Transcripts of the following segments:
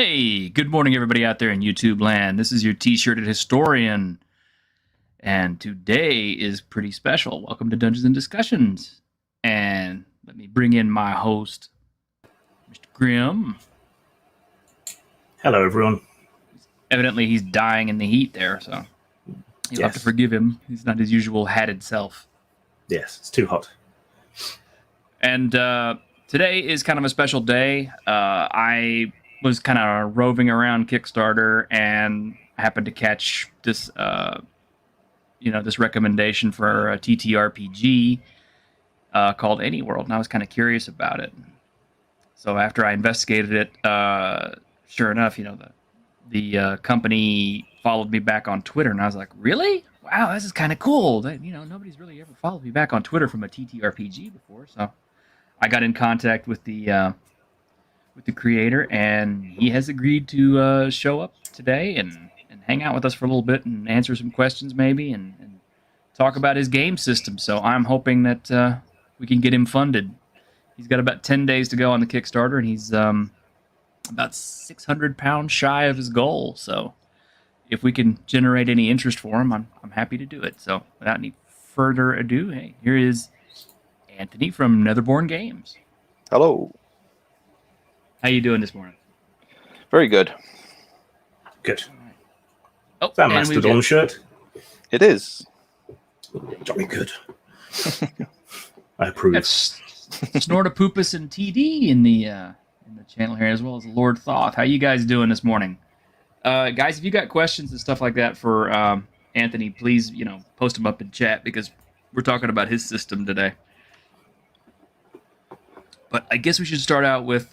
Hey, good morning, everybody out there in YouTube land. This is your T-shirted historian, and today is pretty special. Welcome to Dungeons and Discussions, and let me bring in my host, Mr. Grimm. Hello, everyone. Evidently, he's dying in the heat there, so you'll have to forgive him. He's not his usual hatted self. Yes, it's too hot. And today is kind of a special day. I was kind of roving around Kickstarter and happened to catch this, this recommendation for a TTRPG called Anyworld, and I was kind of curious about it. So after I investigated it, sure enough, the company followed me back on Twitter, and I was like, really? Wow, this is kind of cool. Nobody's really ever followed me back on Twitter from a TTRPG before, so I got in contact with the creator, and he has agreed to show up today and hang out with us for a little bit and answer some questions maybe and talk about his game system. So I'm hoping that we can get him funded. He's got about 10 days to go on the Kickstarter, and he's about 600 pounds shy of his goal. So if we can generate any interest for him, I'm happy to do it. So without any further ado, hey, here is Anthony from Netherborn Games. Hello. How you doing this morning? Very good. Good. Oh, Is that Mastodon shirt? It is. Jolly good. I approve. That's Snortopoopus and TD in the channel here, as well as Lord Thoth. How you guys doing this morning? Guys, if you got questions and stuff like that for Anthony, please, post them up in chat because we're talking about his system today. But I guess we should start out with,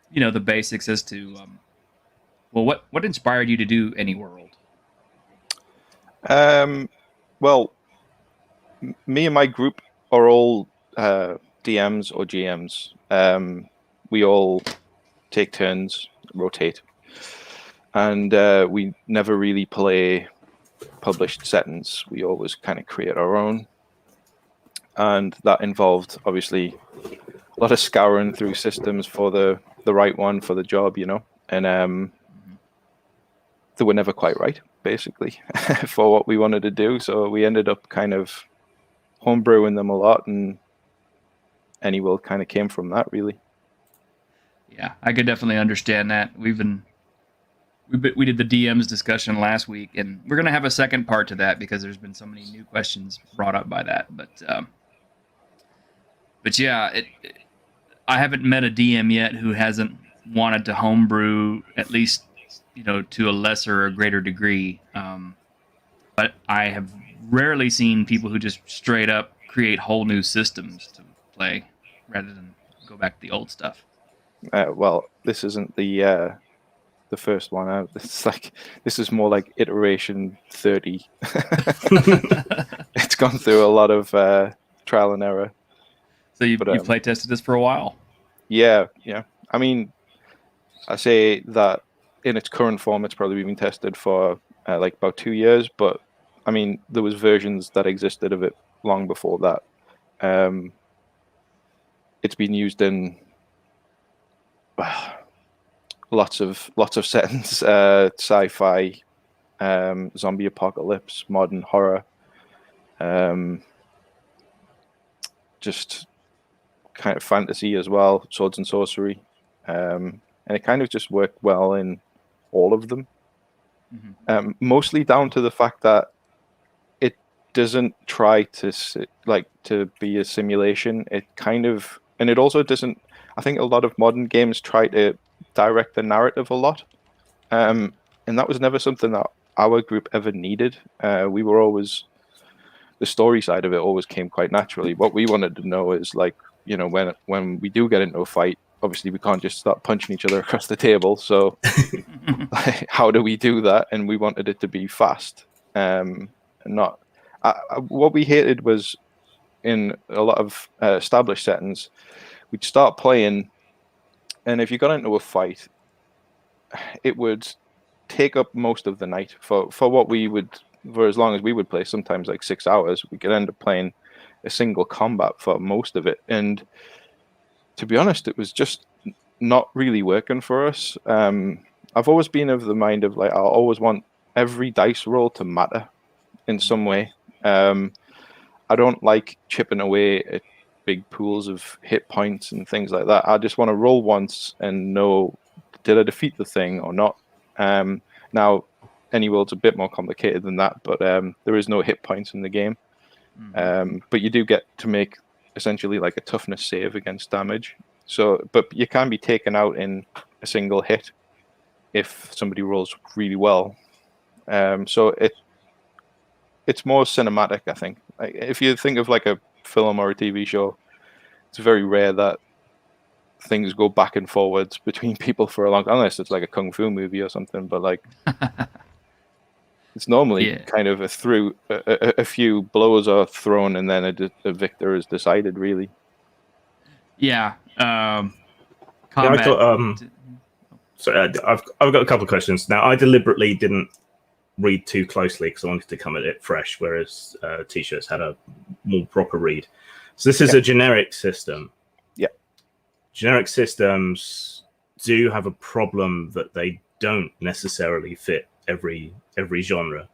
the basics as to, what inspired you to do Anyworld? Well, me and my group are all DMs or GMs. We all take turns, rotate, and we never really play published settings. We always kind of create our own, and that involved obviously a lot of scouring through systems for the right one for the job, and they were never quite right, basically, for what we wanted to do. So we ended up kind of homebrewing them a lot, and Anyworld kind of came from that, really. Yeah, I could definitely understand that. We did the DMs discussion last week, and we're gonna have a second part to that because there's been so many new questions brought up by that. But yeah, I haven't met a DM yet who hasn't wanted to homebrew at least, to a lesser or greater degree. But I have rarely seen people who just straight up create whole new systems to play rather than go back to the old stuff. Well, this isn't the first one. This is more like iteration 30. It's gone through a lot of trial and error. So you've play tested this for a while? Yeah. I mean, I say that in its current form, it's probably been tested for about 2 years. But I mean, there was versions that existed of it long before that. It's been used in lots of settings: sci-fi, zombie apocalypse, modern horror, just kind of fantasy as well, swords and sorcery, and it kind of just worked well in all of them. Mm-hmm. Mostly down to the fact that it doesn't try to be a simulation. It kind of, and it also doesn't. I think a lot of modern games try to direct the narrative a lot, and that was never something that our group ever needed. We were always, the story side of it always came quite naturally. What we wanted to know is when we do get into a fight, obviously we can't just start punching each other across the table. So how do we do that? And we wanted it to be fast, and not. What we hated was in a lot of established settings, we'd start playing, and if you got into a fight, it would take up most of the night for what we would, for as long as we would play, sometimes like 6 hours. We could end up playing a single combat for most of it, and to be honest, it was just not really working for us. I've always been of the mind of like I always want every dice roll to matter in some way. I don't like chipping away at big pools of hit points and things like that. I just want to roll once and know, did I defeat the thing or not? Now, Anyworld's a bit more complicated than that, but there is no hit points in the game. But you do get to make essentially like a toughness save against damage. So, but you can be taken out in a single hit if somebody rolls really well. So it's more cinematic, I think. Like, if you think of like a film or a TV show, it's very rare that things go back and forwards between people for a long time, unless it's like a kung fu movie or something. But like, it's normally kind of a few blows are thrown and then a victor is decided. Really. Yeah. Yeah, Combat. I thought, I've got a couple of questions. Now, I deliberately didn't read too closely because I wanted to come at it fresh, whereas T-shirts had a more proper read. So this is a generic system. Yeah. Generic systems do have a problem that they don't necessarily fit every genre.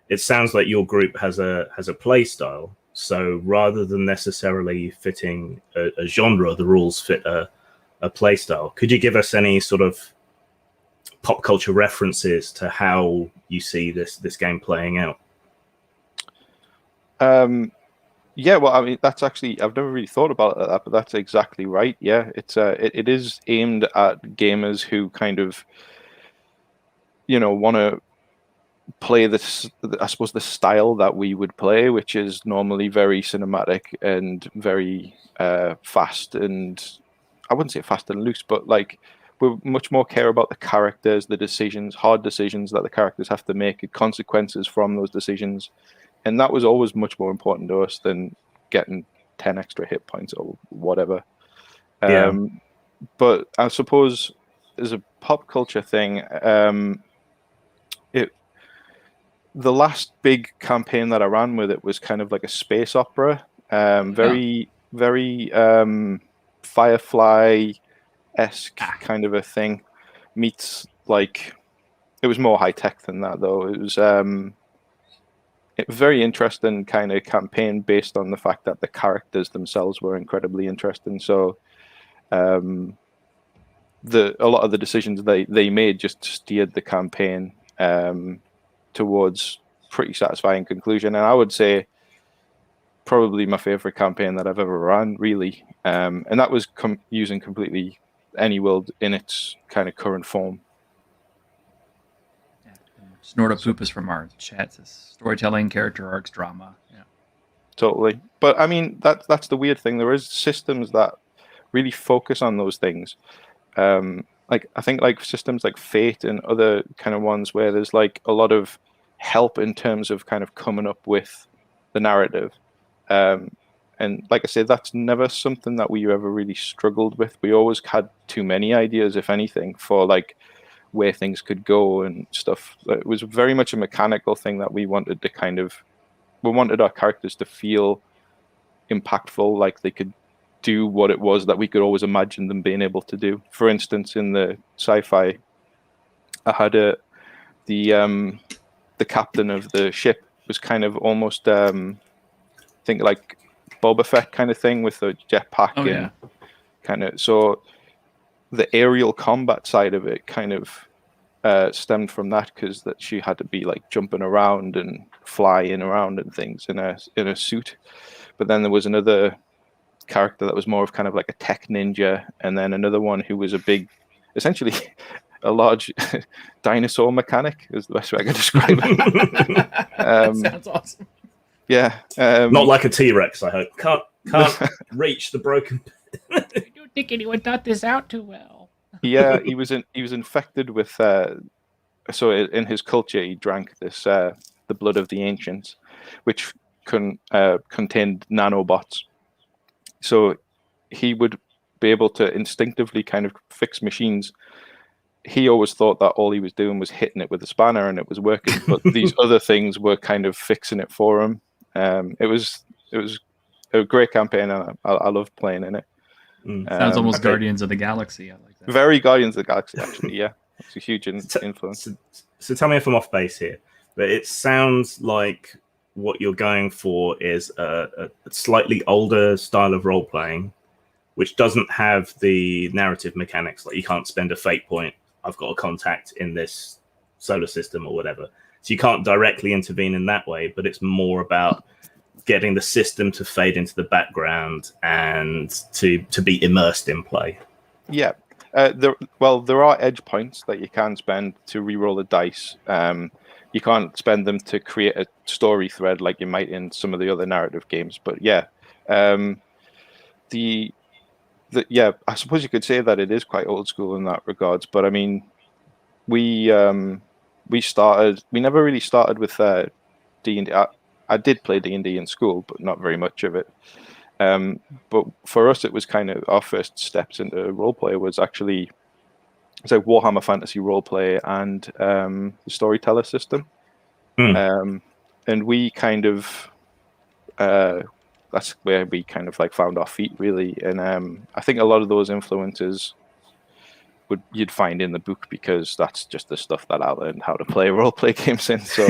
It sounds like your group has a play style. So rather than necessarily fitting a genre, the rules fit a play style. Could you give us any sort of pop culture references to how you see this game playing out? Yeah, well, I mean, that's actually, I've never really thought about it like that, but that's exactly right. Yeah, it is aimed at gamers who kind of, want to play this, I suppose, the style that we would play, which is normally very cinematic and very fast, and I wouldn't say fast and loose, but like we much more care about the characters, the decisions, hard decisions that the characters have to make, and consequences from those decisions. And that was always much more important to us than getting 10 extra hit points or whatever. But I suppose as a pop culture thing, the last big campaign that I ran with it was kind of like a space opera, very Firefly-esque kind of a thing. Meets like, it was more high tech than that though. It was very interesting kind of campaign based on the fact that the characters themselves were incredibly interesting. So a lot of the decisions they made just steered the campaign towards pretty satisfying conclusion. And I would say probably my favorite campaign that I've ever run, really. And that was using completely Anyworld in its kind of current form. Snortopoopas from our chats. Storytelling, character arcs, drama. Yeah. Totally. But I mean, that's the weird thing. There is systems that really focus on those things. Like I think like systems like Fate and other kind of ones where there's like a lot of help in terms of kind of coming up with the narrative. And like I said, that's never something that we ever really struggled with. We always had too many ideas, if anything, for like where things could go and stuff. It was very much a mechanical thing that we wanted to we wanted our characters to feel impactful, like they could do what it was that we could always imagine them being able to do. For instance, in the sci-fi, I had the captain of the ship was kind of almost think like Boba Fett kind of thing with the jetpack kind of. So the aerial combat side of it kind of stemmed from that, because that she had to be like jumping around and flying around and things in a suit. But then there was another character that was more of kind of like a tech ninja, and then another one who was essentially a large dinosaur mechanic is the best way I can describe it. Sounds awesome. Yeah. Not like a T-Rex, I hope. Can't reach the broken. I don't think anyone thought this out too well. Yeah, he was infected with. So in his culture, he drank this the blood of the ancients, which contained nanobots. So he would be able to instinctively kind of fix machines. He always thought that all he was doing was hitting it with a spanner and it was working, but these other things were kind of fixing it for him. It was a great campaign, and I loved playing in it. Sounds almost Okay. Guardians of the Galaxy. I like that. Very Guardians of the Galaxy, actually. Yeah, it's a huge So, influence. so tell me if I'm off base here, but it sounds like what you're going for is a slightly older style of role playing, which doesn't have the narrative mechanics. Like you can't spend a fate point. I've got a contact in this solar system or whatever. So you can't directly intervene in that way, but it's more about getting the system to fade into the background and to be immersed in play. Yeah. There are edge points that you can spend to re-roll the dice. You can't spend them to create a story thread like you might in some of the other narrative games. But yeah, I suppose you could say that it is quite old school in that regards. But I mean, we never really started with D&D. I did play D&D in school, but not very much of it. But for us, it was kind of our first steps into roleplay was actually it's like Warhammer Fantasy Roleplay and the Storyteller system. And we kind of that's where we kind of like found our feet really. And I think a lot of those influences you'd find in the book because that's just the stuff that I learned how to play roleplay games in. So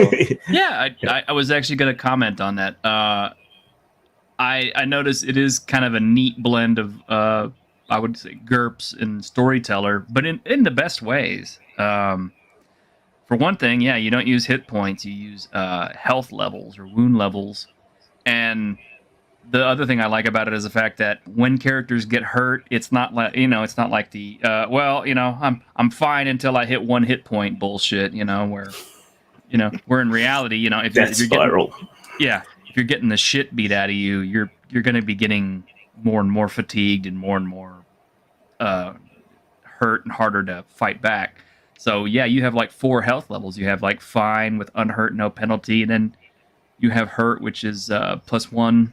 yeah, I was actually going to comment on that. I noticed it is kind of a neat blend of I would say GURPS and Storyteller, but in the best ways. For one thing, yeah, you don't use hit points; you use health levels or wound levels. And the other thing I like about it is the fact that when characters get hurt, it's not like it's not like the I'm fine until I hit 1 hit point bullshit. Where in reality, if you're spiral. if you're getting the shit beat out of you, you're going to be getting more and more fatigued and more hurt and harder to fight back. So yeah, you have like 4 health levels. You have like fine with unhurt, no penalty, and then you have hurt, which is +1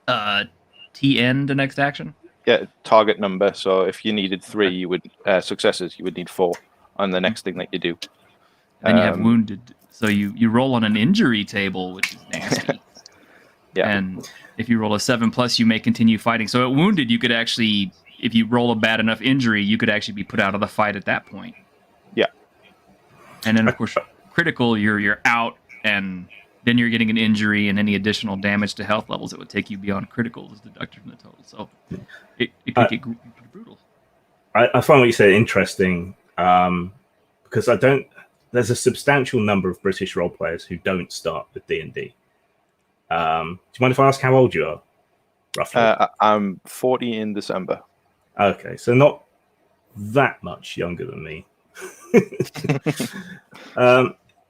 TN the next action. Yeah, target number. So if you needed 3, you would successes. You would need 4 on the next thing that you do. Then you have wounded. So you roll on an injury table, which is nasty. Yeah. And if you roll a 7+, you may continue fighting. So at wounded, you could actually, if you roll a bad enough injury, you could actually be put out of the fight at that point. Yeah. And then of course, critical, you're out, and then you're getting an injury, and any additional damage to health levels that would take you beyond critical is deducted from the total. So it can get brutal. I find what you said interesting because there's a substantial number of British role players who don't start with D&D. Do you mind if I ask how old you are, roughly? I'm 40 in December. Okay, so not that much younger than me.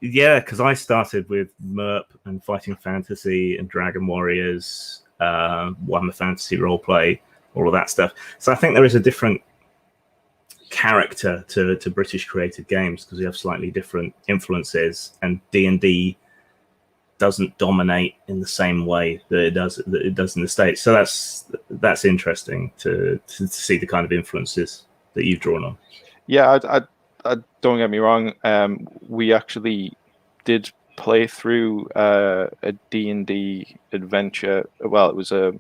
Yeah, because I started with MERP and Fighting Fantasy and Dragon Warriors, Warhammer Fantasy Roleplay, all of that stuff. So I think there is a different character to British created games because we have slightly different influences, and D&D doesn't dominate in the same way that it does in the States. So that's interesting to see the kind of influences that you've drawn on. Yeah, I don't get me wrong. We actually did play through a D&D adventure. Well, it was to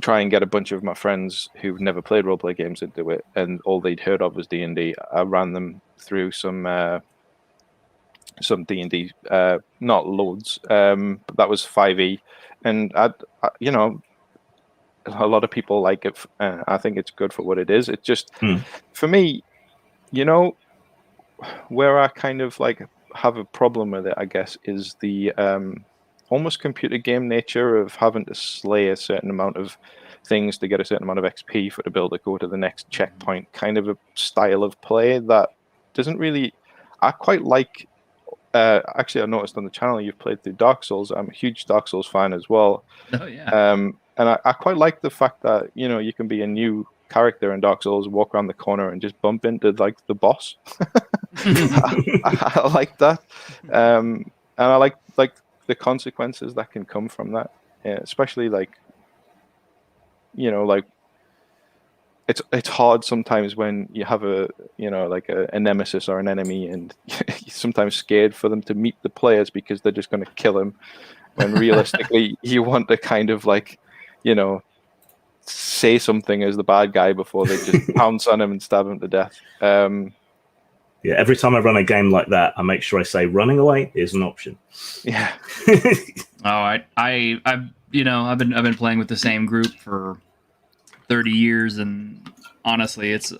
try and get a bunch of my friends who've never played roleplay games into it, and all they'd heard of was D&D. I ran them through some D&D, not loads, but that was 5e, and I a lot of people like it. I think it's good for what it is. It just for me, where I kind of like have a problem with it, I guess, is the almost computer game nature of having to slay a certain amount of things to get a certain amount of XP for the build to go to the next checkpoint. Kind of a style of play that doesn't really. I quite like. Actually, I noticed on the channel you've played through Dark Souls. I'm a huge Dark Souls fan as well. Oh yeah. And I quite like the fact that you can be a new character in Dark Souls, walk around the corner and just bump into like the boss. I like that, and I like the consequences that can come from that, especially like it's hard sometimes when you have a nemesis or an enemy, and you're sometimes scared for them to meet the players because they're just going to kill him. When realistically, you want to kind of like say something as the bad guy before they just pounce on him and stab him to death. Yeah, every time I run a game like that, I make sure I say running away is an option. Yeah. I've been playing with the same group for 30 years, and honestly, it's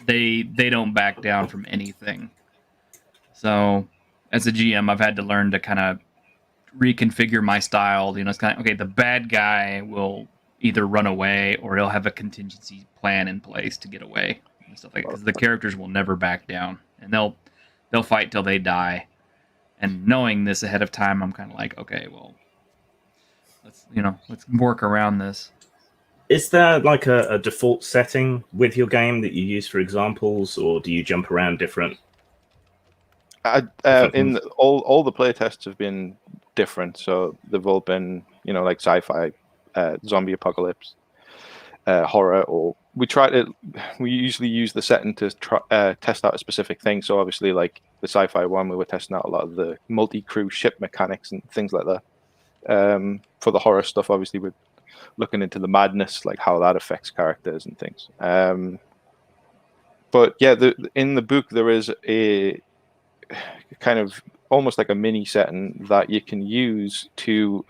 they don't back down from anything. So, as a GM, I've had to learn to kind of reconfigure my style. It's kind of okay. The bad guy will either run away or he'll have a contingency plan in place to get away and stuff like that. Because the characters will never back down, and they'll fight till they die. And knowing this ahead of time, I'm kind of like, okay, well, let's work around this. Is there like a default setting with your game that you use for examples, or do you jump around different? All the playtests have been different, so they've all been like sci-fi, zombie apocalypse, horror, or we usually use the setting to test out a specific thing. So obviously, like the sci-fi one, we were testing out a lot of the multi-crew ship mechanics and things like that. For the horror stuff, obviously we're looking into the madness, like how that affects characters and things. But yeah, in the book there is a kind of almost like a mini setting that you can use to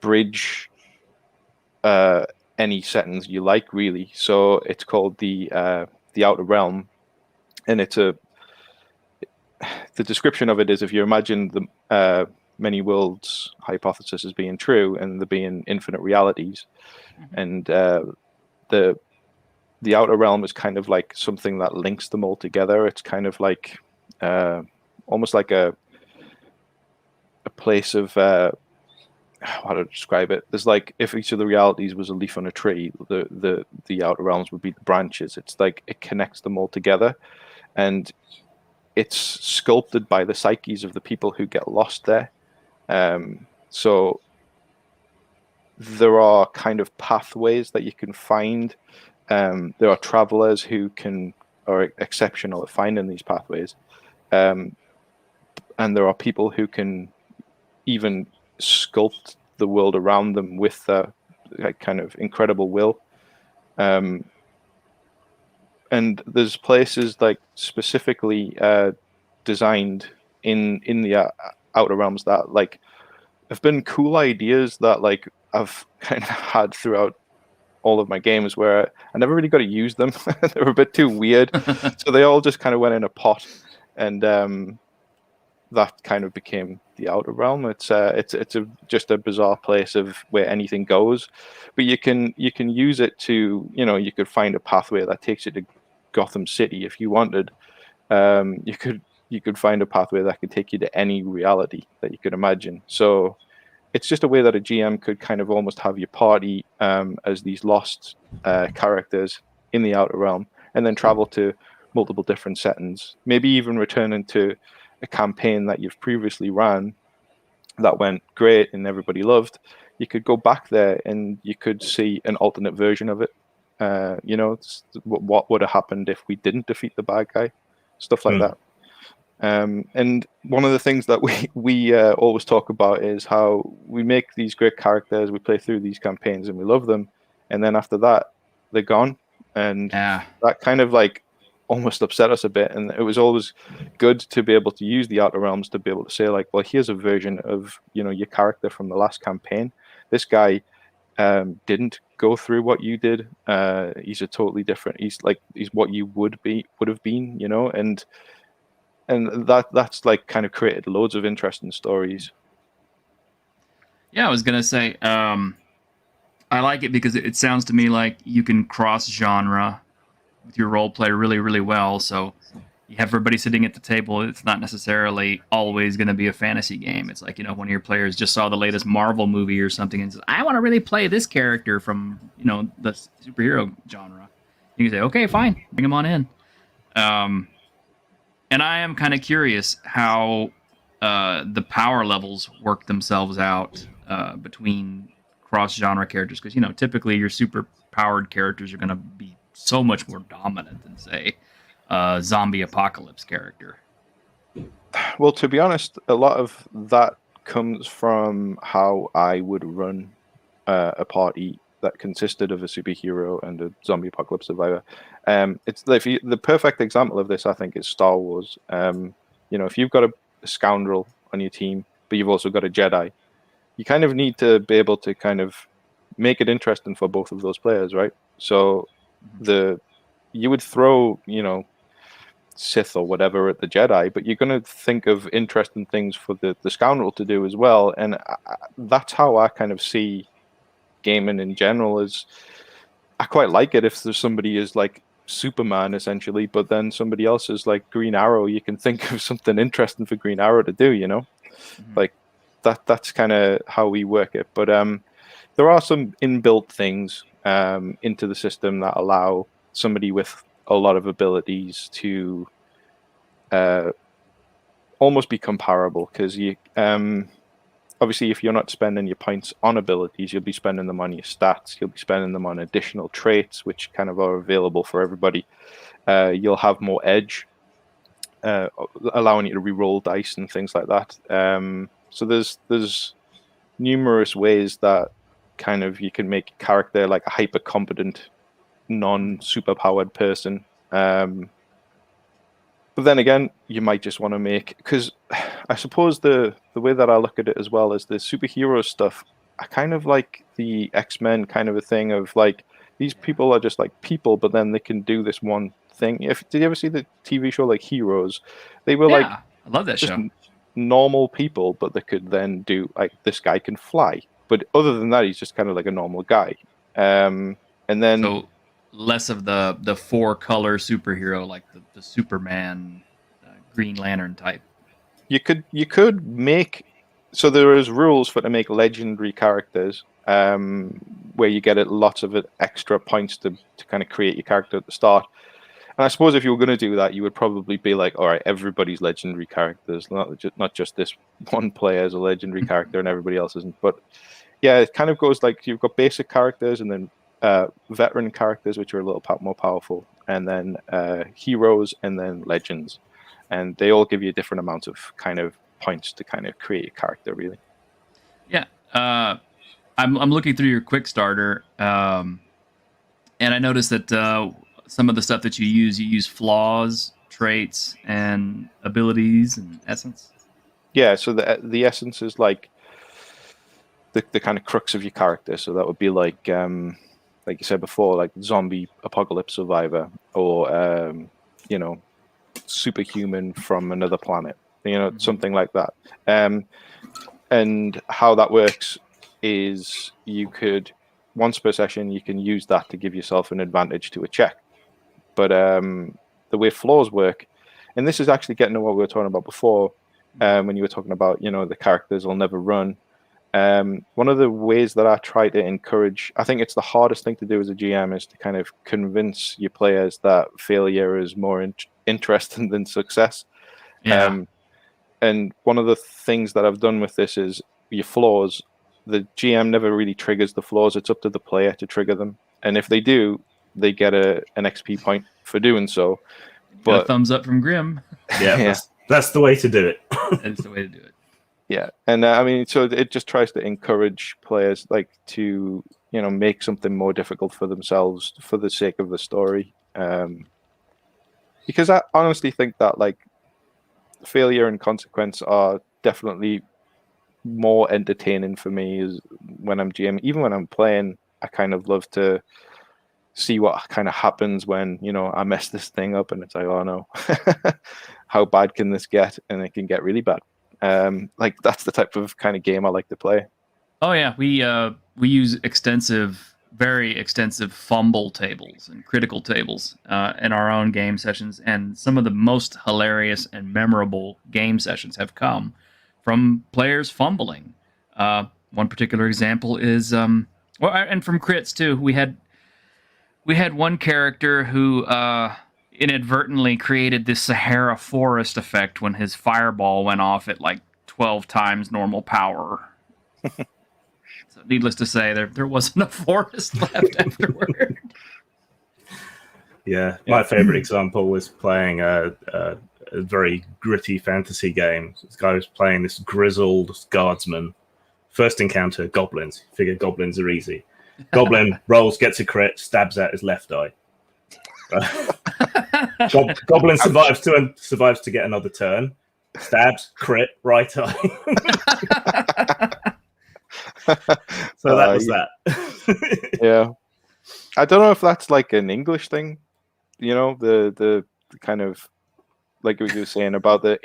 bridge any settings you like, really. So it's called the Outer Realm, and the description of it is, if you imagine the many worlds hypothesis as being true and there being infinite realities, and the Outer Realm is kind of like something that links them all together. It's kind of like almost like a place of how to describe it. There's like, if each of the realities was a leaf on a tree, the Outer Realms would be the branches. It's like it connects them all together, and it's sculpted by the psyches of the people who get lost there. So there are kind of pathways that you can find. There are travelers who are exceptional at finding these pathways. And there are people who can even sculpt the world around them with like kind of incredible will. And there's places like specifically designed in the Outer Realms that like have been cool ideas that like I've kind of had throughout all of my games, where I never really got to use them. They were a bit too weird, so they all just kind of went in a pot, and that kind of became the Outer Realm. It's just a bizarre place of where anything goes, but you can use it to, you could find a pathway that takes you to Gotham City if you wanted. You could find a pathway that could take you to any reality that you could imagine. So it's just a way that a GM could kind of almost have your party as these lost characters in the Outer Realm, and then travel to multiple different settings, maybe even return into a campaign that you've previously ran that went great and everybody loved. You could go back there and you could see an alternate version of it. What would have happened if we didn't defeat the bad guy, stuff like that. And one of the things that we always talk about is how we make these great characters, we play through these campaigns and we love them, and then after that they're gone, and that kind of like almost upset us a bit. And it was always good to be able to use the Outer Realms to be able to say, like, well, here's a version of your character from the last campaign. This guy didn't go through what you did. He's a totally different. He's what you would have been, and that's like kind of created loads of interesting stories. Yeah, I was gonna say, I like it because it sounds to me like you can cross genre with your role play really, really well. So you have everybody sitting at the table. It's not necessarily always going to be a fantasy game. It's like, one of your players just saw the latest Marvel movie or something and says, I want to really play this character from, the superhero genre. You can say, okay, fine, bring him on in. And I am kind of curious how the power levels work themselves out between cross-genre characters. Because, typically your super powered characters are going to be so much more dominant than, say, a zombie apocalypse character. Well, to be honest, a lot of that comes from how I would run a party that consisted of a superhero and a zombie apocalypse survivor. It's the perfect example of this, I think, is Star Wars. If you've got a scoundrel on your team, but you've also got a Jedi, you kind of need to be able to kind of make it interesting for both of those players, right? So you would throw, Sith or whatever at the Jedi, but you're going to think of interesting things for the scoundrel to do as well. And that's how I kind of see gaming in general. Is I quite like it if there's somebody is like Superman essentially, but then somebody else is like Green Arrow. You can think of something interesting for Green Arrow to do, like that's kind of how we work it. But there are some inbuilt things into the system that allow somebody with a lot of abilities to almost be comparable, because you obviously if you're not spending your points on abilities, you'll be spending them on your stats, you'll be spending them on additional traits which kind of are available for everybody. You'll have more edge, allowing you to re-roll dice and things like that. So there's numerous ways that kind of you can make a character like a hyper competent non-super powered person. But then again, you might just want to make, because I suppose the way that I look at it as well is the superhero stuff. I kind of like the X-Men kind of a thing of like, these people are just like people, but then they can do this one thing. Did you ever see the TV show like Heroes? They were like, I love that just show. Normal people, but they could then do like, this guy can fly. But other than that, he's just kind of like a normal guy. And then so less of the 4-color superhero like the Superman, Green Lantern type. You could make, so there is rules for to make legendary characters, where you get lots of extra points to kind of create your character at the start. And I suppose if you were going to do that, you would probably be like, all right, everybody's legendary characters, not just this one player is a legendary character and everybody else isn't. But yeah, it kind of goes like you've got basic characters and then veteran characters, which are a little more powerful, and then heroes, and then legends. And they all give you different amounts of kind of points to kind of create a character, really. Yeah. I'm looking through your Kickstarter, and I noticed that some of the stuff that you use flaws, traits, and abilities and essence. Yeah, so the essence is like the kind of crux of your character. So that would be like you said before, like zombie apocalypse survivor, or superhuman from another planet, something like that. And how that works is you could, once per session, you can use that to give yourself an advantage to a check. But the way flaws work, and this is actually getting to what we were talking about before, when you were talking about, the characters will never run. One of the ways that I try to encourage, I think it's the hardest thing to do as a GM, is to kind of convince your players that failure is more interesting than success. Yeah. And one of the things that I've done with this is your flaws. The GM never really triggers the flaws. It's up to the player to trigger them. And if they do, they get an XP point for doing so. But a thumbs up from Grim. Yeah, that's the way to do it. That's the way to do it. Yeah, and so it just tries to encourage players like to make something more difficult for themselves for the sake of the story. Because I honestly think that like failure and consequence are definitely more entertaining for me is when I'm GM. Even when I'm playing, I kind of love to see what kind of happens when I mess this thing up, and it's like, oh no, how bad can this get? And it can get really bad. Like that's the type of kind of game I like to play. Oh yeah, we use very extensive fumble tables and critical tables in our own game sessions, and some of the most hilarious and memorable game sessions have come from players fumbling. One particular example is and from crits too. We had one character who inadvertently created this Sahara forest effect when his fireball went off at like 12 times normal power. So needless to say, there wasn't a forest left afterward. Yeah, my favorite example was playing a very gritty fantasy game. This guy was playing this grizzled guardsman. First encounter, goblins. Figure goblins are easy. Goblin rolls, gets a crit, stabs out his left eye. Goblin survives to get another turn. Stabs, crit, right eye. So that was that. Yeah, I don't know if that's like an English thing. You know, the kind of like what you were saying about the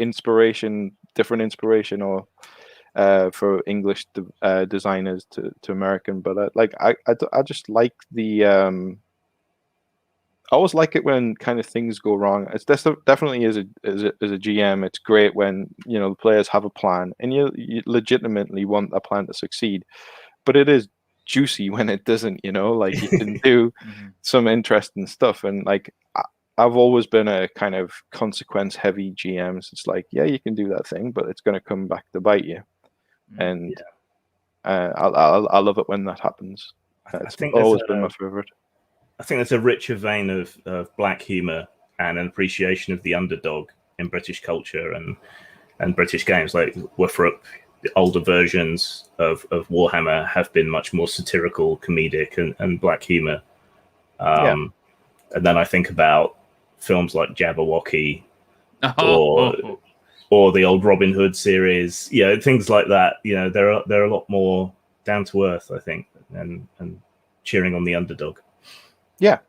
different inspiration, or for English designers to American. But I just like the. I always like it when kind of things go wrong. It's definitely as a GM, it's great when the players have a plan and you legitimately want that plan to succeed. But it is juicy when it doesn't. Like you can do some interesting stuff, and like I've always been a kind of consequence heavy GM. So it's like, yeah, you can do that thing, but it's going to come back to bite you. And I love it when that happens. It's always been my favorite. I think there's a richer vein of black humor and an appreciation of the underdog in British culture and British games. Like Woothrup, the older versions of Warhammer have been much more satirical, comedic, and black humor. And then I think about films like Jabberwocky or the old Robin Hood series, things like that. They're a lot more down to earth, I think, and cheering on the underdog. Yeah,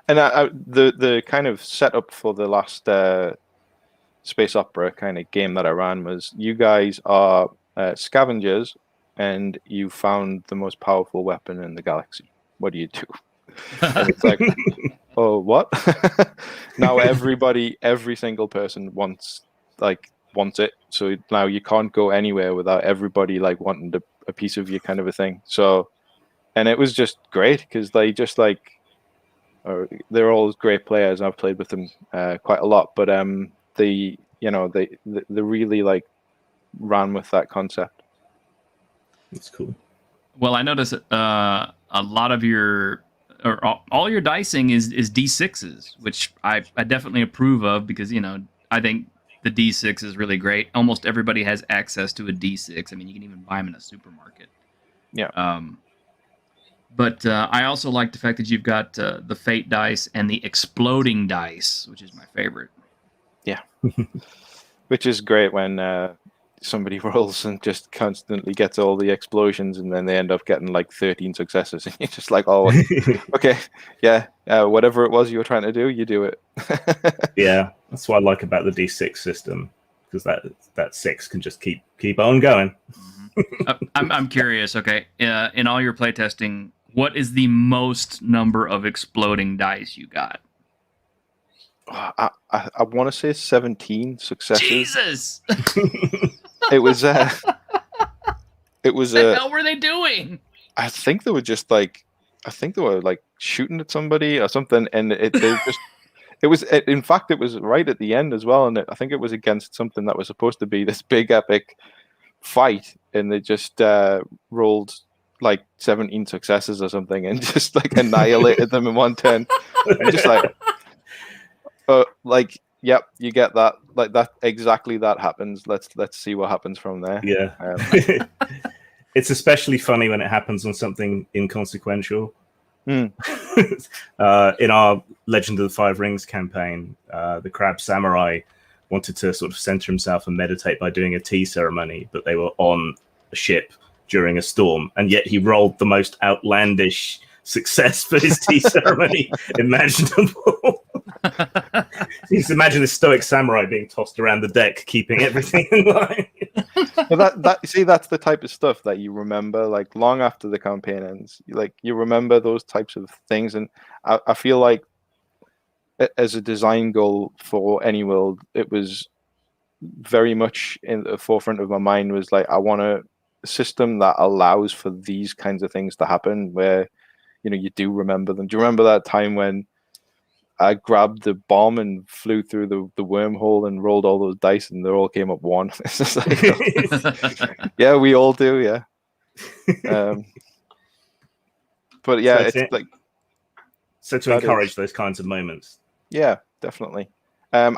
and the kind of setup for the last space opera kind of game that I ran was, you guys are scavengers, and you found the most powerful weapon in the galaxy. What do you do? And it's like, oh, what? Now every single person wants it. So now you can't go anywhere without everybody like wanting a piece of you, kind of a thing. So, and it was just great because they just like. They're all great players. I've played with them quite a lot, but they really like ran with that concept. It's cool. Well, I noticed a lot of all your dicing is D6s, which I definitely approve of, because I think the D6 is really great. Almost everybody has access to a D6. I mean, you can even buy them in a supermarket. Yeah. But I also like the fact that you've got the fate dice and the exploding dice, which is my favorite. Yeah. Which is great when somebody rolls and just constantly gets all the explosions, and then they end up getting like 13 successes. And you're just like, oh, okay, yeah, whatever it was you were trying to do, you do it. Yeah, that's what I like about the D6 system, because that 6 can just keep on going. I'm curious. Okay, in all your playtesting, what is the most number of exploding dice you got? I want to say 17 successes. Jesus! It was. It was. What the hell were they doing? I think they were just like. I think they were like shooting at somebody or something, and they just. It was. In fact, it was right at the end as well, and I think it was against something that was supposed to be this big epic fight, and they just rolled like 17 successes or something, and just like annihilated them in one turn. And just like, yep, you get that, like that, exactly that happens. Let's see what happens from there. Yeah. It's especially funny when it happens on something inconsequential. In our Legend of the Five Rings campaign, the Crab Samurai wanted to sort of center himself and meditate by doing a tea ceremony, but they were on a ship during a storm, and yet he rolled the most outlandish success for his tea ceremony imaginable. You just imagine this stoic samurai being tossed around the deck, keeping everything in line. That's the type of stuff that you remember, like long after the campaign ends. Like you remember those types of things, and I feel like as a design goal for Anyworld, it was very much in the forefront of my mind. Was like, I want a system that allows for these kinds of things to happen, where you do remember them. Do you remember that time when I grabbed the bomb and flew through the wormhole and rolled all those dice, and they all came up 1? It's just like, yeah, we all do, yeah. But yeah, so it's like, so to encourage those kinds of moments. Yeah, definitely. So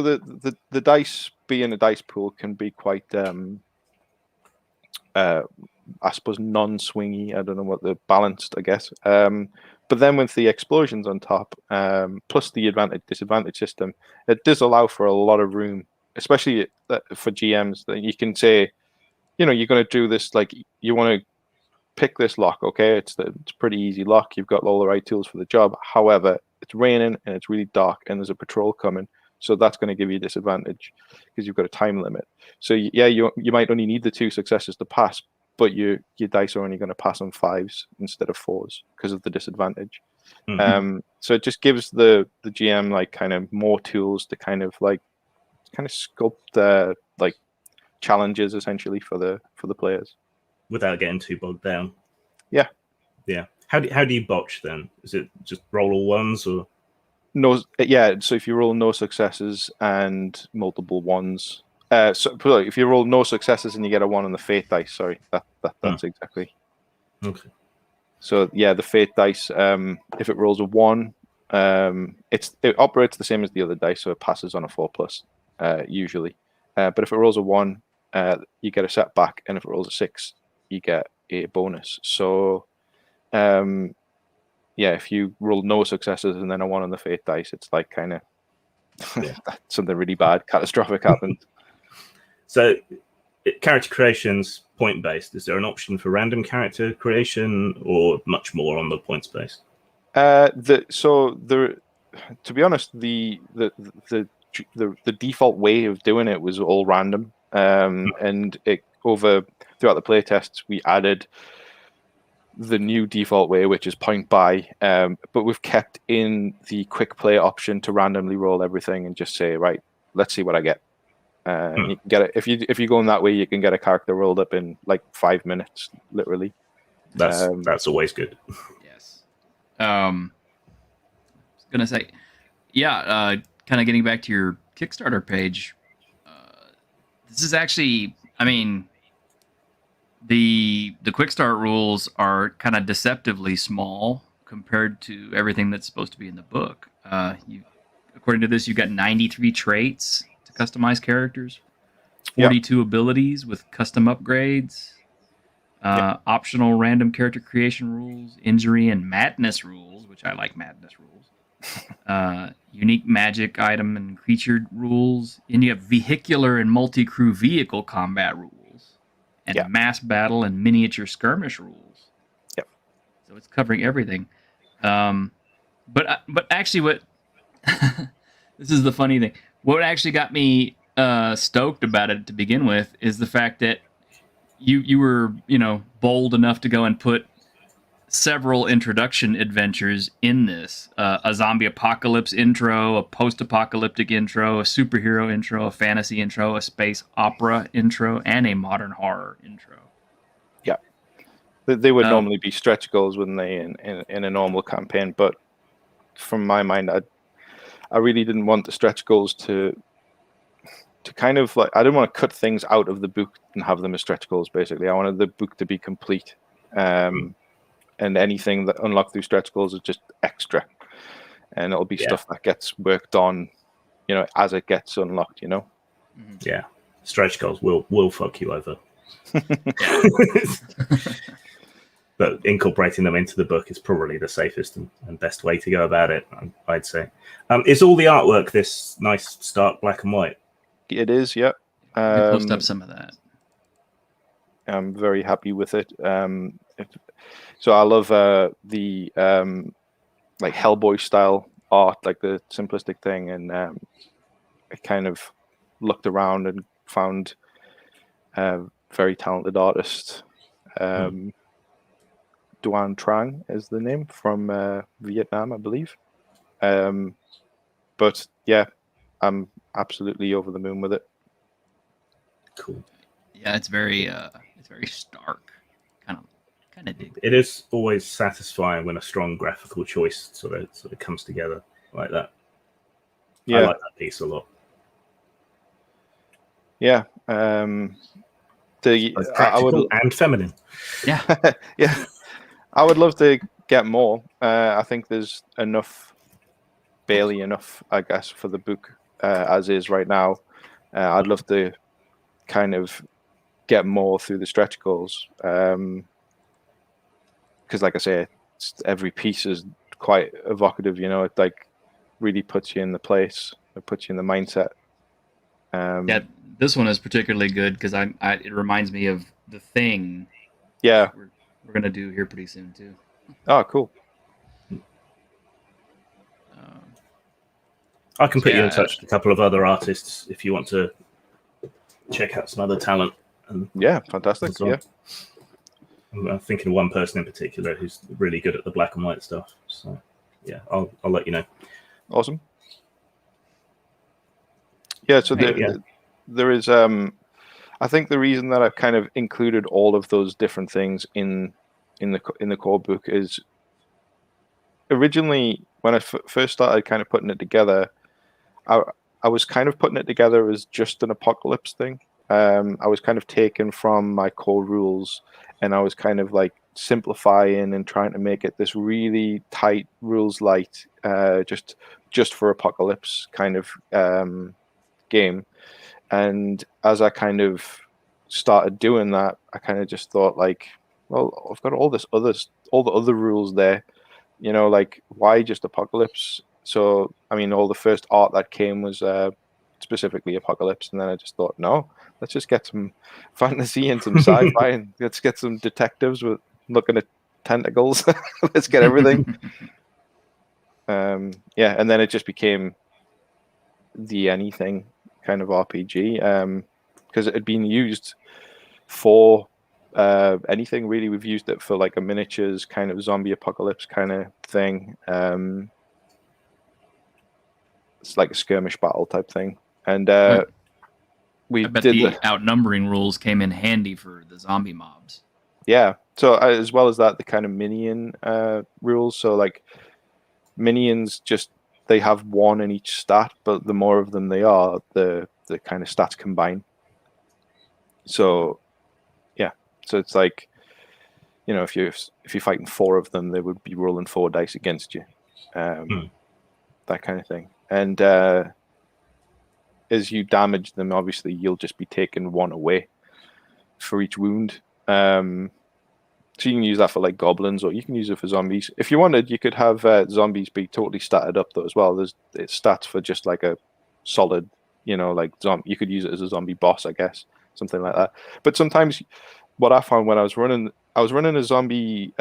the dice being a dice pool can be quite I suppose, non-swingy. I don't know what the balanced, I guess. But then with the explosions on top, plus the disadvantage system, it does allow for a lot of room, especially for GMs. That you can say, you're going to do this, like, you want to pick this lock. Okay, it's a pretty easy lock. You've got all the right tools for the job. However, it's raining and it's really dark and there's a patrol coming, so that's going to give you a disadvantage because you've got a time limit. So yeah, you might only need the 2 successes to pass, but your dice are only going to pass on 5s instead of 4s because of the disadvantage. So it just gives the GM like kind of more tools to kind of sculpt like challenges essentially for the players without getting too bogged down. Yeah. How do you botch then? Is it just roll all ones or no? Yeah. So if you roll no successes and multiple ones, so if you roll no successes and you get a 1 on the fate dice, sorry, that's exactly. Okay. So yeah, the fate dice, if it rolls a 1, it operates the same as the other dice, so it passes on a 4+, usually. But if it rolls a 1, you get a setback, and if it rolls a 6, you get a bonus. So, yeah, if you roll no successes and then a 1 on the fate dice, it's like kind of something really bad, catastrophic happened. So, character creation's point based. Is there an option for random character creation, or much more on the points based? To be honest, the default way of doing it was all random, and throughout the playtests we added the new default way, which is point buy, but we've kept in the quick play option to randomly roll everything and just say, right, let's see what I get. You can get it if you go in that way. You can get a character rolled up in like 5 minutes, literally. That's always good. Yes. I was gonna say, yeah. Kind of getting back to your Kickstarter page. This is actually, I mean, the quick start rules are kind of deceptively small compared to everything that's supposed to be in the book. According to this, you got 93 traits to customize characters, 42 abilities with custom upgrades, optional random character creation rules, injury and madness rules, which I like madness rules, unique magic item and creature rules, and you have vehicular and multi-crew vehicle combat rules, and mass battle and miniature skirmish rules. Yep. So it's covering everything. But actually, what this is the funny thing. What actually got me stoked about it to begin with is the fact that you were bold enough to go and put several introduction adventures in this: a zombie apocalypse intro, a post-apocalyptic intro, a superhero intro, a fantasy intro, a space opera intro, and a modern horror intro. Yeah, they would normally be stretch goals, wouldn't they, in a normal campaign? But from my mind, I really didn't want the stretch goals to kind of like, I didn't want to cut things out of the book and have them as stretch goals. Basically, I wanted the book to be complete. And anything that unlocked through stretch goals is just extra, and it'll be stuff that gets worked on, as it gets unlocked. Yeah, stretch goals will fuck you over. But incorporating them into the book is probably the safest and best way to go about it, I'd say. Is all the artwork this nice stark black and white? It is, yeah. I post up some of that. I'm very happy with it. So I love the like Hellboy style art, like the simplistic thing, and I kind of looked around and found a very talented artist. Duan Trang is the name, from Vietnam, I believe. But yeah, I'm absolutely over the moon with it. Cool. Yeah, it's very stark. Kind of dig. It is always satisfying when a strong graphical choice sort of comes together like that. Yeah, I like that piece a lot. Yeah, practical and feminine. Yeah, yeah. I would love to get more. I think there's barely enough, I guess, for the book as is right now. I'd love to kind of get more through the stretch goals. Because, like I say, every piece is quite evocative. It like really puts you in the place. It puts you in the mindset. Yeah, this one is particularly good because it reminds me of The Thing. Yeah. We're gonna do here pretty soon too. Oh, cool. I can put you in touch with a couple of other artists if you want to check out some other talent. Yeah, fantastic. Well. Yeah. I'm thinking of one person in particular who's really good at the black and white stuff. So, yeah, I'll let you know. Awesome. Yeah, so there is. I think the reason that I've kind of included all of those different things in the core book is originally when I first started kind of putting it together, I was kind of putting it together as just an apocalypse thing. I was kind of taken from my core rules, and I was kind of like simplifying and trying to make it this really tight rules light, just for apocalypse kind of game. And as I kind of started doing that, I kind of just thought like, well, I've got all the other rules there, like why just apocalypse? So, I mean, all the first art that came was specifically apocalypse. And then I just thought, no, let's just get some fantasy and some sci-fi and let's get some detectives with looking at tentacles. Let's get everything. Yeah. And then it just became the anything kind of RPG because it had been used for anything really. We've used it for like a miniatures kind of zombie apocalypse kind of thing. It's like a skirmish battle type thing, and I we bet did the outnumbering rules came in handy for the zombie mobs. Yeah, so as well as that, the kind of minion rules. So like minions, just they have one in each stat, but the more of them they are, the kind of stats combine. So yeah, so it's like, if you're fighting 4 of them, they would be rolling 4 dice against you, that kind of thing. And as you damage them, obviously you'll just be taking 1 away for each wound. So you can use that for like goblins, or you can use it for zombies. If you wanted, you could have zombies be totally statted up though as well. It's stats for just like a solid, like zombie. You could use it as a zombie boss, I guess, something like that. But sometimes, what I found when I was running a zombie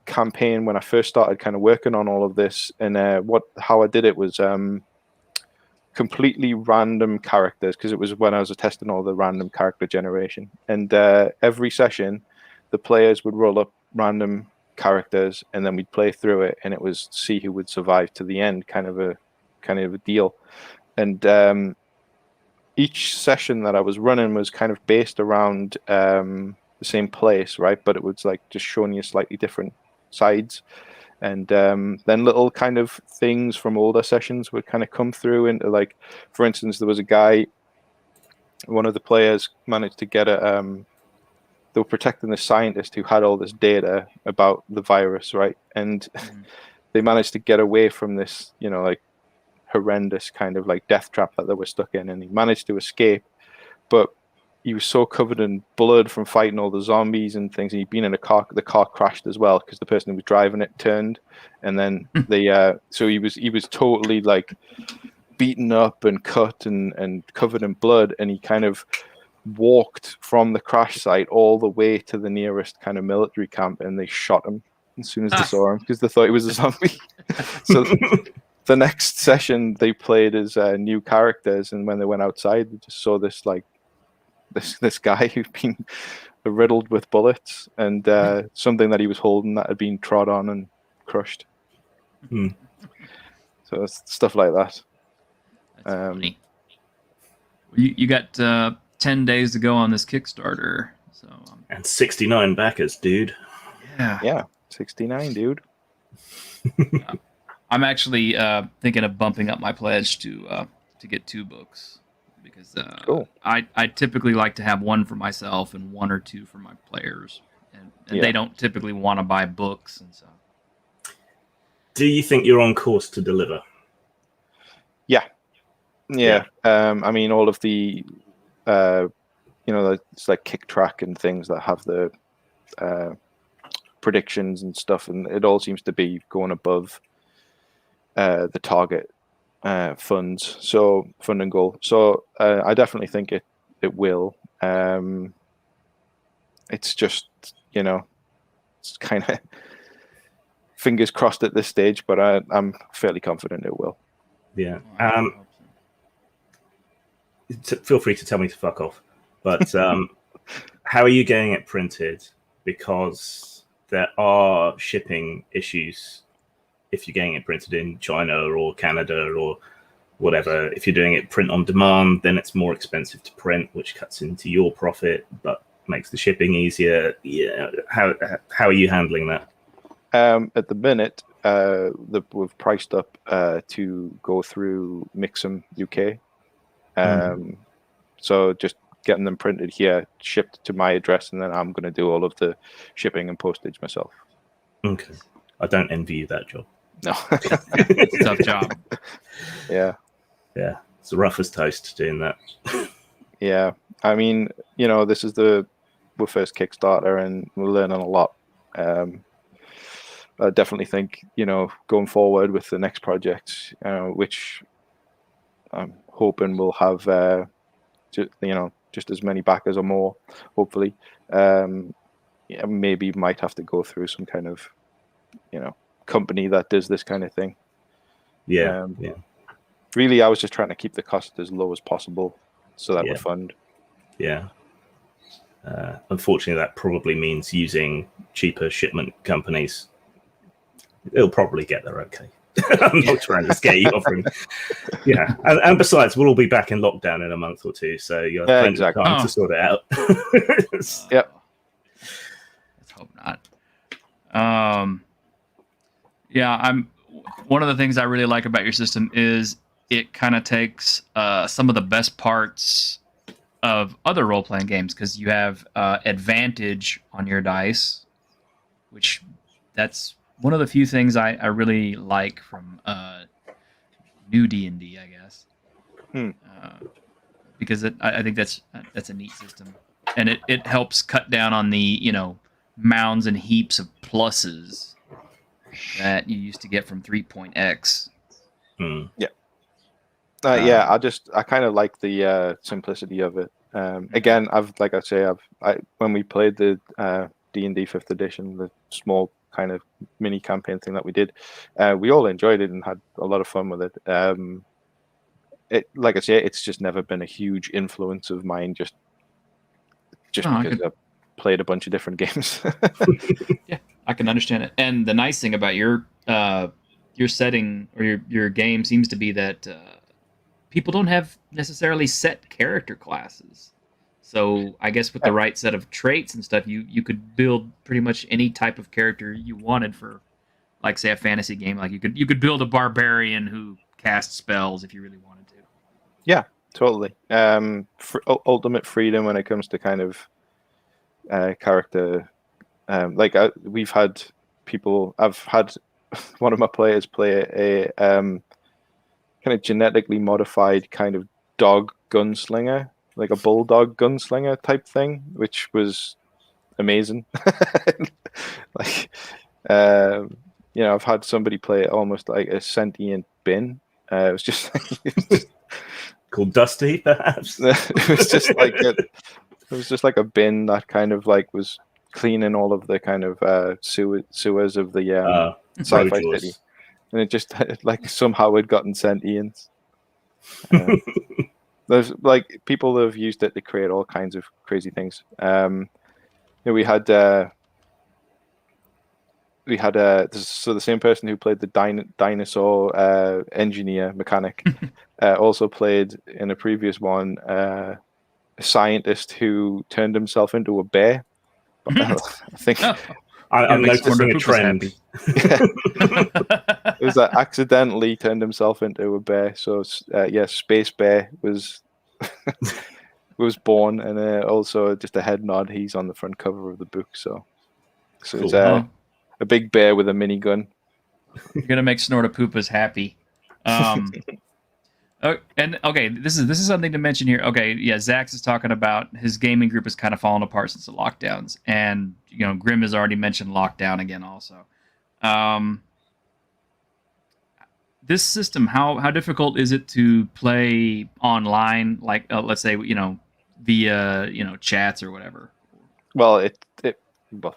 campaign when I first started kind of working on all of this, and how I did it was completely random characters, because it was when I was testing all the random character generation, and every session the players would roll up random characters, and then we'd play through it, and it was see who would survive to the end, kind of a deal. And each session that I was running was kind of based around the same place, right? But it was like just showing you slightly different sides. And then little kind of things from older sessions would kind of come through into, like, for instance, there was a guy, one of the players managed to get they were protecting the scientist who had all this data about the virus, right? And they managed to get away from this, like horrendous kind of like death trap that they were stuck in, and he managed to escape. But he was so covered in blood from fighting all the zombies and things, and he'd been in a car. The car crashed as well because the person who was driving it turned, and then so he was totally like beaten up and cut and covered in blood, and he kind of walked from the crash site all the way to the nearest kind of military camp, and they shot him as soon as they saw him because they thought he was a zombie. So the next session they played as new characters, and when they went outside, they just saw this like this guy who'd been riddled with bullets, and something that he was holding that had been trod on and crushed. So it's stuff like that. That's funny. You got 10 days to go on this Kickstarter, so and 69 backers, dude. Yeah, 69, dude. I'm actually thinking of bumping up my pledge to get 2 books, because cool. I typically like to have 1 for myself and 1 or 2 for my players, and they don't typically want to buy books, and so. Do you think you're on course to deliver? Yeah. I mean, all of the it's like Kick Track and things that have the predictions and stuff, and it all seems to be going above the target fund and goal. So I definitely think it will. It's just, it's kind of fingers crossed at this stage, but I'm fairly confident it will. Yeah. Feel free to tell me to fuck off. But how are you getting it printed? Because there are shipping issues if you're getting it printed in China or Canada or whatever. If you're doing it print on demand, then it's more expensive to print, which cuts into your profit, but makes the shipping easier. Yeah. How are you handling that? At the minute, we've priced up to go through Mixam UK. So just getting them printed here, shipped to my address, and then I'm going to do all of the shipping and postage myself. Okay. I don't envy you that job. No. It's a tough job. Yeah. Yeah. It's rough as toast doing that. Yeah. I mean, this is our first Kickstarter, and we're learning a lot. I definitely think, going forward with the next project, which I'm hoping will have, just as many backers or more, hopefully. Maybe might have to go through some kind of, company that does this kind of thing. Yeah. Really, I was just trying to keep the cost as low as possible so that would fund. Yeah. Unfortunately, that probably means using cheaper shipment companies. It'll probably get there okay. I'm not trying to scare you off. Yeah. And besides, we'll all be back in lockdown in a month or two, so you'll have plenty of time to sort it out. Yep. Let's hope not. One of the things I really like about your system is it kind of takes some of the best parts of other role-playing games, because you have advantage on your dice, which that's one of the few things I really like from new D&D, I guess. Because I think that's a neat system, and it helps cut down on the mounds and heaps of pluses that you used to get from 3.x. Yeah. I kind of like the simplicity of it. Again, when we played the D&D 5th edition, the small kind of mini campaign thing that we did, we all enjoyed it and had a lot of fun with it. Like I say, it's just never been a huge influence of mine, just because I've played a bunch of different games. Yeah, I can understand it. And the nice thing about your setting or your game seems to be that people don't have necessarily set character classes. So I guess with the right set of traits and stuff, you could build pretty much any type of character you wanted for, like, say, a fantasy game. Like you could build a barbarian who casts spells if you really wanted to. Yeah, totally. Ultimate freedom when it comes to kind of character. We've had people. I've had one of my players play a kind of genetically modified kind of dog gunslinger, like a bulldog gunslinger type thing, which was amazing. I've had somebody play it almost like a sentient bin. It was just called Dusty, perhaps. It was just like a bin that kind of like was cleaning all of the kind of sewers of the sci-fi city, and it just like somehow had gotten sentience. There's like people that have used it to create all kinds of crazy things. We had so the same person who played the dinosaur engineer mechanic also played in a previous one a scientist who turned himself into a bear. I think I'm noticing a trend. It was that accidentally turned himself into a bear. So Space Bear was was born, and also just a head nod. He's on the front cover of the book. So cool. It's a big bear with a minigun. You're gonna make Snortapoopas happy. And okay, this is something to mention here. Okay, yeah, Zax is talking about his gaming group has kind of fallen apart since the lockdowns, and Grim has already mentioned lockdown again also. Um, this system, how difficult is it to play online? Like, let's say via chats or whatever. Well, well,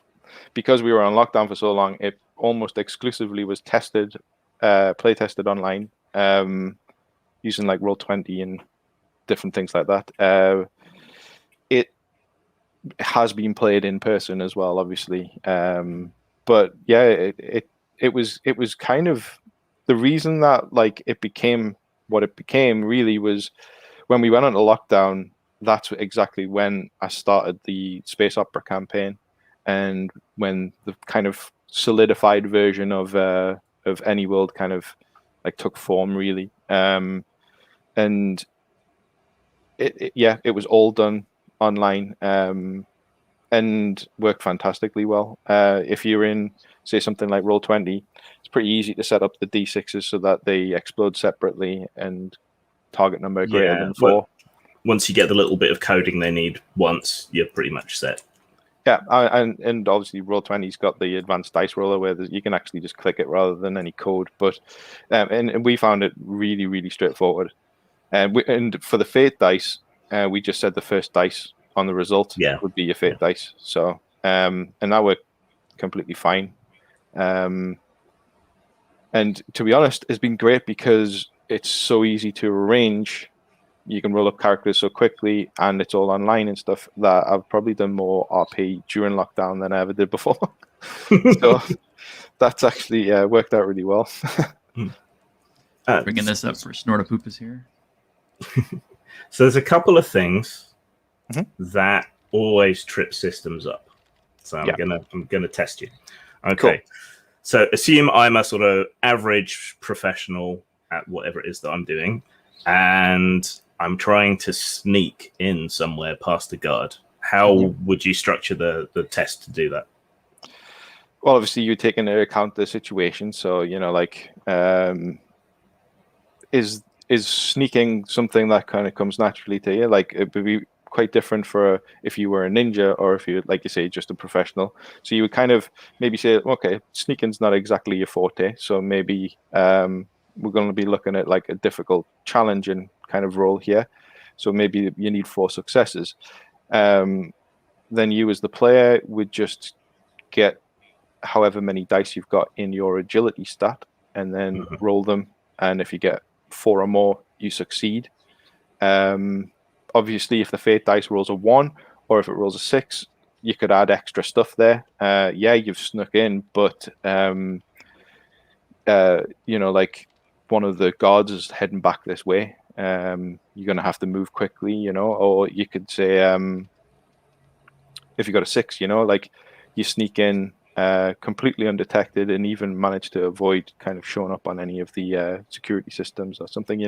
because we were on lockdown for so long, it almost exclusively was play tested online, using like Roll20 and different things like that. It has been played in person as well, obviously. But yeah, it was kind of the reason that like it became what it became really was when we went on lockdown. That's exactly when I started the space opera campaign, and when the kind of solidified version of Anyworld kind of like took form really. And it was all done online, and worked fantastically well. If you're in, say, something like Roll20, it's pretty easy to set up the D6s so that they explode separately and target number greater than 4. Once you get the little bit of coding they need once, you're pretty much set. Yeah, and obviously Roll20's got the advanced dice roller where you can actually just click it rather than any code. But and we found it really, really straightforward. And for the fate dice, we just said the first dice on the result would be your fate dice. So and that worked completely fine. And to be honest, it's been great because it's so easy to arrange. You can roll up characters so quickly, and it's all online and stuff, that I've probably done more RP during lockdown than I ever did before. So that's actually worked out really well. Bringing this up for Snortapoopas here. So there's a couple of things that always trip systems up. So I'm gonna test you. Okay. Cool. So assume I'm a sort of average professional at whatever it is that I'm doing, and I'm trying to sneak in somewhere past a guard. How would you structure the test to do that? Well, obviously you take into account the situation. So, like, is sneaking something that kind of comes naturally to you? Like, it would be quite different for if you were a ninja or if you, like you say, just a professional. So you would kind of maybe say, okay, sneaking's not exactly your forte. So maybe we're going to be looking at like a difficult challenging kind of role here. So maybe you need 4 successes. Then you as the player would just get however many dice you've got in your agility stat and then roll them. And if you get 4 or more, you succeed. Obviously, if the fate dice rolls a 1 or if it rolls a 6, you could add extra stuff there. You've snuck in, but like one of the guards is heading back this way. You're going to have to move quickly, or you could say, if you got a 6, like you sneak in completely undetected and even manage to avoid kind of showing up on any of the security systems or something,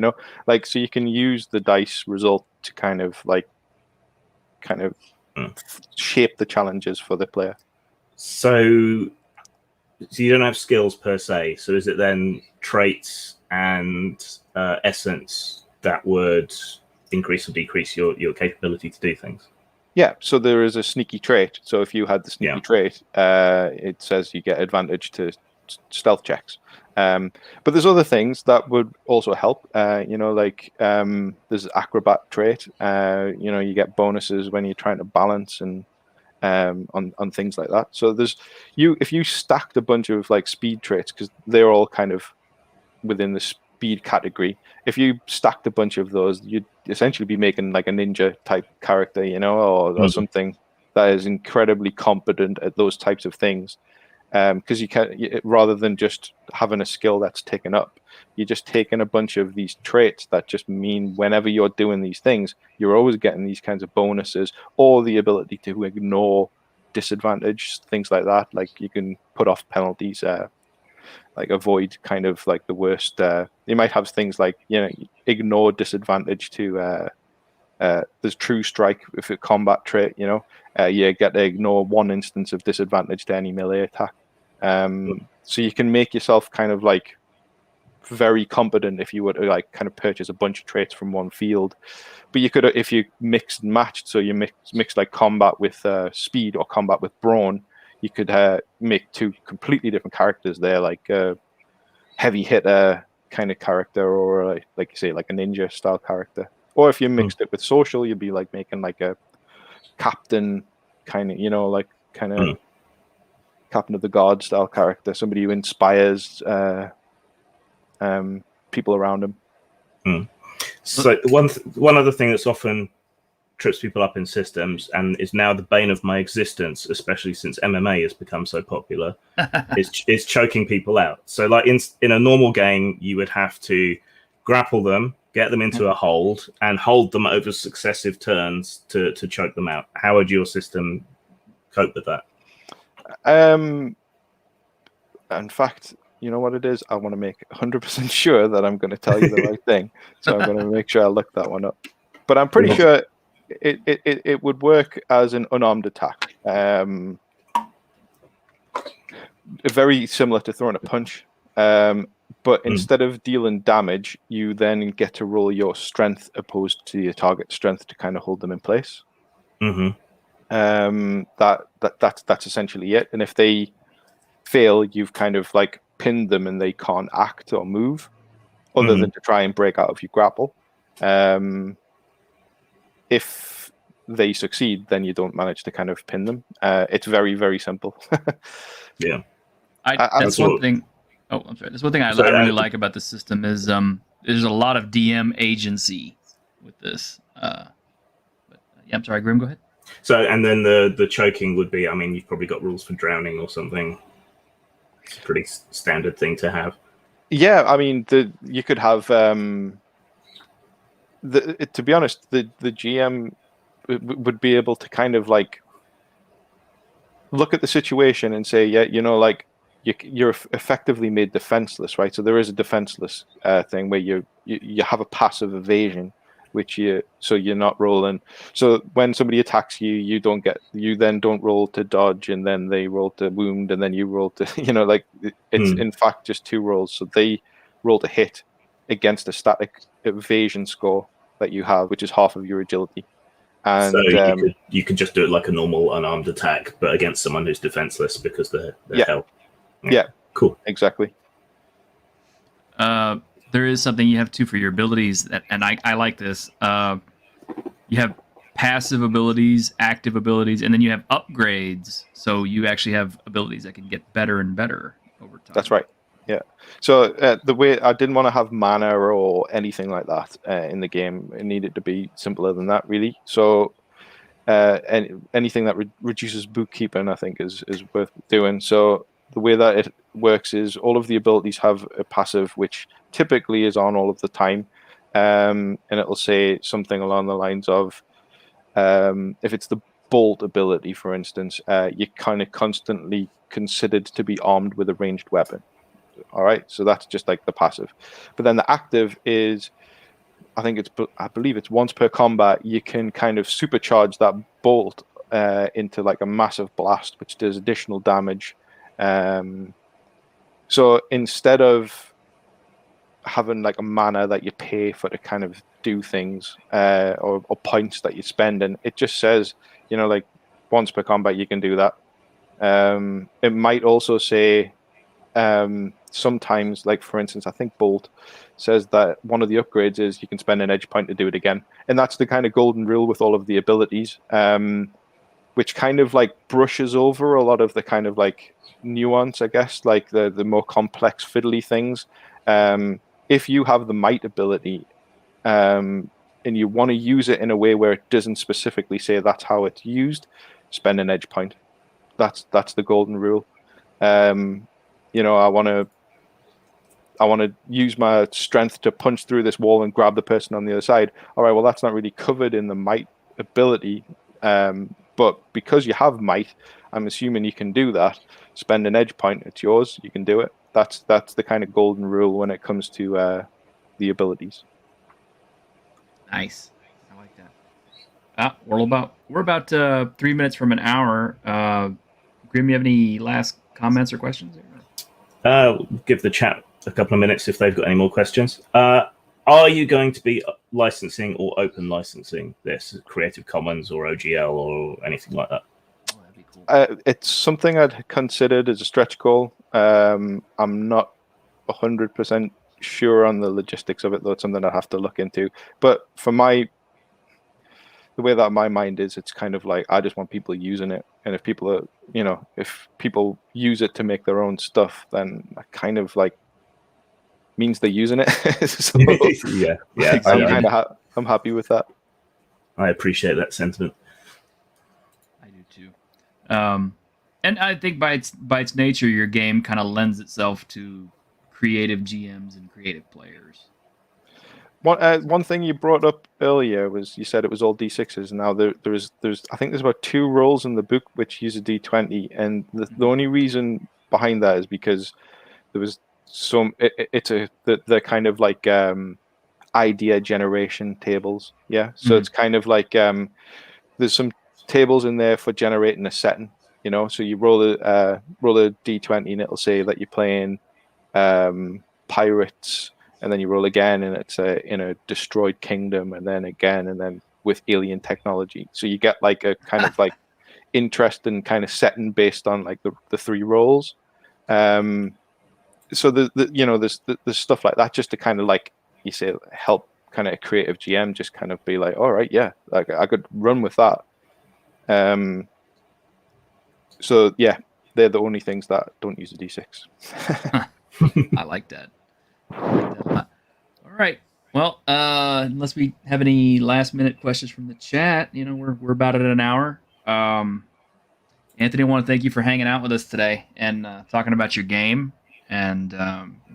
like, so you can use the dice result to kind of shape the challenges for the player. So you don't have skills per se. So is it then traits and essence that would increase or decrease your capability to do things? Yeah, so there is a sneaky trait. So if you had the sneaky trait, it says you get advantage to stealth checks. But there's other things that would also help. Like there's acrobat trait. You get bonuses when you're trying to balance and on things like that. So if you stacked a bunch of like speed traits, because they're all kind of within the speed category. If you stacked a bunch of those, you'd essentially be making like a ninja type character, or something that is incredibly competent at those types of things. Because rather than just having a skill that's taken up, you're just taking a bunch of these traits that just mean whenever you're doing these things, you're always getting these kinds of bonuses or the ability to ignore disadvantage, things like that. Like you can put off penalties, like avoid kind of like the worst. You might have things like ignore disadvantage to there's true strike if a combat trait. You get to ignore 1 instance of disadvantage to any melee attack. So you can make yourself kind of like very competent if you were to like kind of purchase a bunch of traits from one field. But you could, if you mixed and matched, so you mix like combat with speed or combat with brawn, you could make two completely different characters there, like a heavy hitter kind of character, or like you say, like a ninja style character. Or if you mixed it with social, you'd be like making like a captain kind of, like kind of captain of the guard style character, somebody who inspires people around him. So one other thing that's often trips people up in systems and is now the bane of my existence, especially since MMA has become so popular, is choking people out. So like in a normal game, you would have to grapple them, get them into a hold, and hold them over successive turns to choke them out. How would your system cope with that? In fact, you know what it is? I want to make 100% sure that I'm going to tell you the right thing. So I'm going to make sure I look that one up. But I'm pretty sure it would work as an unarmed attack. Very similar to throwing a punch. But instead of dealing damage, you then get to roll your strength opposed to your target strength to kind of hold them in place. That's essentially it. And if they fail, you've kind of like pinned them and they can't act or move other than to try and break out of your grapple. If they succeed, then you don't manage to kind of pin them. It's very, very simple. Yeah. That's one thing. Oh, I'm sorry. That's one thing I really like about the system is there's a lot of DM agency with this. But yeah, I'm sorry, Grim, go ahead. So, and then the choking would be, I mean, you've probably got rules for drowning or something. It's a pretty standard thing to have. Yeah, I mean, you could have, to be honest, the GM would be able to kind of like look at the situation and say, yeah, like you're effectively made defenseless, right? So there is a defenseless thing where you have a passive evasion, which you're not rolling. So when somebody attacks you, you then don't roll to dodge, and then they roll to wound, and then you roll to, it's in fact just two rolls. So they roll to hit against a static evasion score that you have, which is half of your agility. And so you could just do it like a normal unarmed attack, but against someone who's defenseless because they're held. Yeah, cool. Exactly. There is something you have too for your abilities, and I like this. You have passive abilities, active abilities, and then you have upgrades. So you actually have abilities that can get better and better over time. That's right. Yeah. So the way I didn't want to have mana or anything like that in the game. It needed to be simpler than that, really. So anything that reduces bookkeeping, I think, is worth doing. So the way that it works is all of the abilities have a passive, which typically is on all of the time, and it'll say something along the lines of, if it's the bolt ability, for instance, you're kind of constantly considered to be armed with a ranged weapon. All right, so that's just like the passive. But then the active is, I believe it's once per combat, you can kind of supercharge that bolt into like a massive blast, which does additional damage. So instead of having like a mana that you pay for to kind of do things, or points that you spend, and it just says, like once per combat you can do that. It might also say sometimes, like for instance, I think Bolt says that one of the upgrades is you can spend an edge point to do it again, and that's the kind of golden rule with all of the abilities, which kind of like brushes over a lot of the kind of like nuance, I guess, like the more complex fiddly things. If you have the might ability, and you want to use it in a way where it doesn't specifically say that's how it's used, spend an edge point. That's the golden rule. I want to use my strength to punch through this wall and grab the person on the other side. All right, well, that's not really covered in the might ability, but because you have might, I'm assuming you can do that. Spend an edge point. It's yours. You can do it. That's the kind of golden rule when it comes to the abilities. Nice. I like that. We're about 3 minutes from an hour. Grim, you have any last comments or questions? Give the chat a couple of minutes if they've got any more questions. Are you going to be licensing or open licensing this, Creative Commons or OGL or anything like that? Oh, that'd be cool. It's something I'd considered as a stretch goal. I'm not 100% sure on the logistics of it, though. It's something I have to look into. But for the way that my mind is, it's kind of like I just want people using it, and if people are, if people use it to make their own stuff, then I kind of like means they're using it. So, yeah. I'm happy with that. I appreciate that sentiment. I do too. And I think by its nature, your game kind of lends itself to creative GMs and creative players. One thing you brought up earlier was you said it was all D6s. Now there's I think there's about 2 rolls in the book which use a D20, and the only reason behind that is because there was they're kind of like idea generation tables. Yeah, so it's kind of like there's some tables in there for generating a setting. So you roll a D20 and it'll say that you're playing pirates, and then you roll again and it's in a destroyed kingdom, and then with alien technology. So you get like a kind of like interesting kind of setting based on like the 3 rolls. So there's stuff like that just to kind of like you say help kind of a creative GM just kind of be like, all right, yeah, like I could run with that. So yeah, they're the only things that don't use a D6. I like that. All right. Well, unless we have any last minute questions from the chat, we're about at an hour. Anthony, I want to thank you for hanging out with us today and talking about your game. And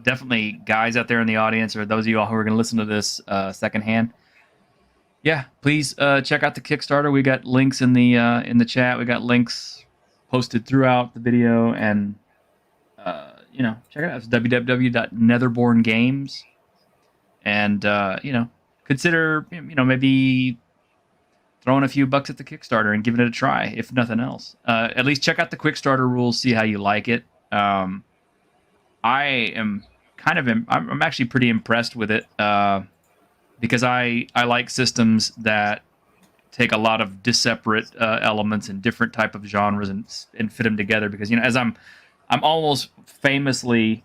definitely, guys out there in the audience, or those of you all who are going to listen to this secondhand, yeah, please check out the Kickstarter. We got links in the chat. We got links posted throughout the video, and check it out. It's www.netherborngames, and consider maybe throwing a few bucks at the Kickstarter and giving it a try, if nothing else. At least check out the Kickstarter rules, see how you like it. I'm actually pretty impressed with it because I like systems that take a lot of disparate elements and different type of genres and fit them together. Because as I'm almost famously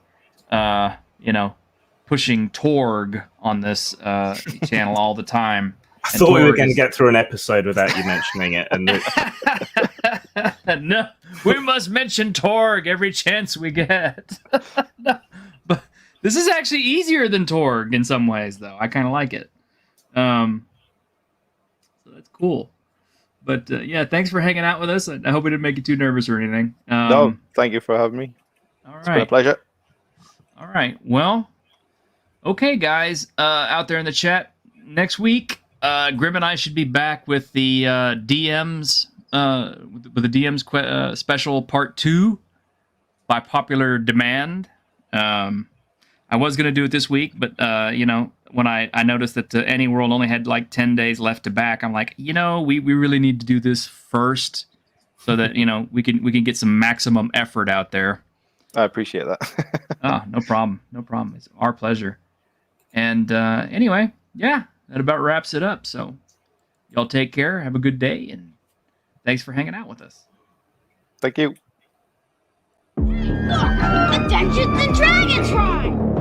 pushing Torg on this channel all the time. I thought we were going to get through an episode without you mentioning it. And no, we must mention Torg every chance we get. No, but this is actually easier than Torg in some ways, though. I kind of like it. So that's cool. But yeah, thanks for hanging out with us. I hope we didn't make you too nervous or anything. No, thank you for having me. All right. It's been a pleasure. All right. Well, okay, guys, out there in the chat, next week, Grim and I should be back with the DMs, with the DMs special part 2 by popular demand. I was going to do it this week, but when I noticed that Anyworld only had like 10 days left to back, I'm like, we really need to do this first so that we can get some maximum effort out there. I appreciate that. Oh, no problem. It's our pleasure. And anyway, yeah, that about wraps it up. So y'all take care, have a good day, and thanks for hanging out with us. Thank you. Look, a Dungeons and Dragons ride!